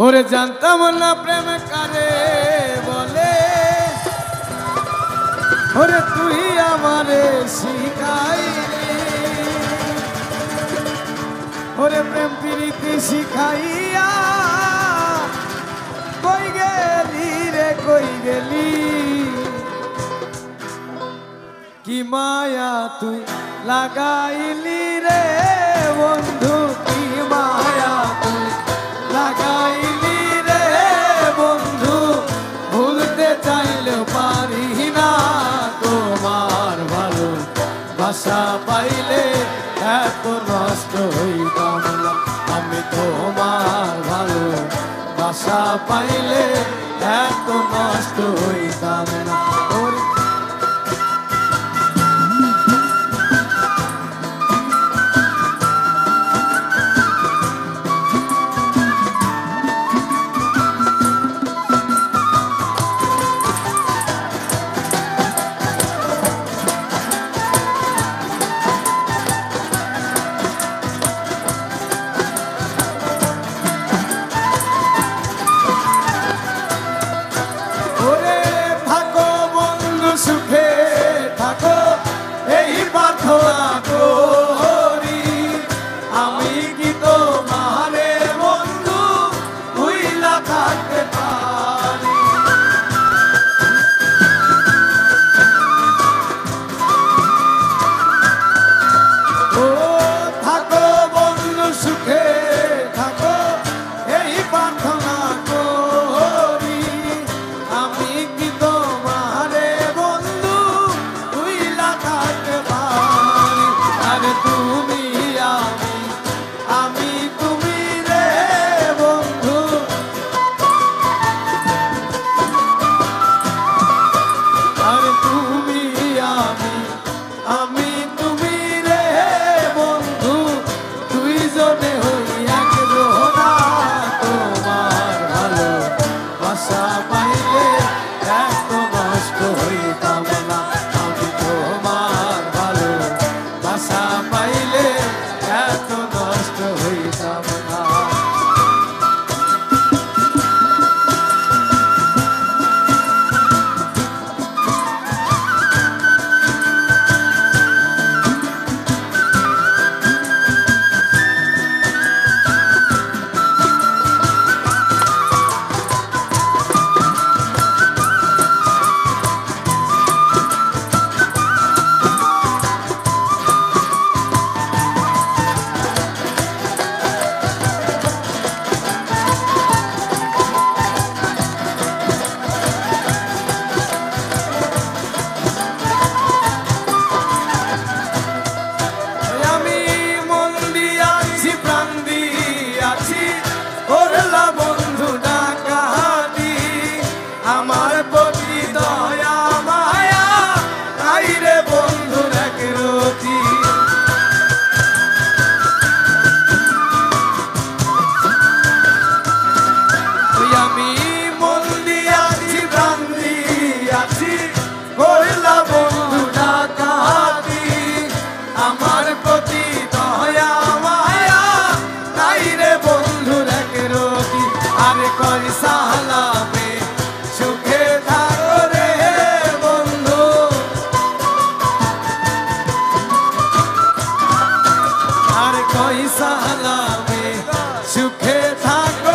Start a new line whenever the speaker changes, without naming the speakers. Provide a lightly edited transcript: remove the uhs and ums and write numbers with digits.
ওরে জানতাম না প্রেম কারে বলে, ওরে তুই আমারে শিখাইলি, ওরে প্রেম প্রীতি শিখাইয়া কই গেলি রে কই গেলি, কি মায়া তুই লাগাইলি রে বন্ধু, কি মায়া তুই লাগাইলি রে বন্ধু, ভুলতে চাইলেও পারি না তোমার ভালো বাসা পাইলে এত নষ্ট হইতাম না, আমি তোমার ভালো বাসা পাইলে এত নষ্ট হইতাম না। সুখে থাকো এই প্রার্থনা করি, আমি কি তোমারে বন্ধু ভুইলা থাকতে পারি, ও থাকো বন্ধু সুখে থাকো এই প্রার্থনা করি, আমি কি তোমারে তুমি আমি তুমি রে বন্ধু, আরে তুমি আমি তুমি রে বন্ধু, দুইজনে হই এক রোনা, তোমার ভালো বাসা পাইলে এত নষ্ট হইতাম না, আমি তোমার ভালো বাসা পাইলে এত নষ্ট হইতাম না। আমার প্রতি দয়া মায়া নাই রে বন্ধু এক রতি, আমি মন দিয়াছি প্রাণ দিয়াছি করলা বন্ধু ডাকাতি, আমার প্রতি দয়া মায়া নাই রে বন্ধু এক রতি, আরে কই সালামে সুখে থাকো রে বন্ধু, আর কই সালামে সুখে থাকো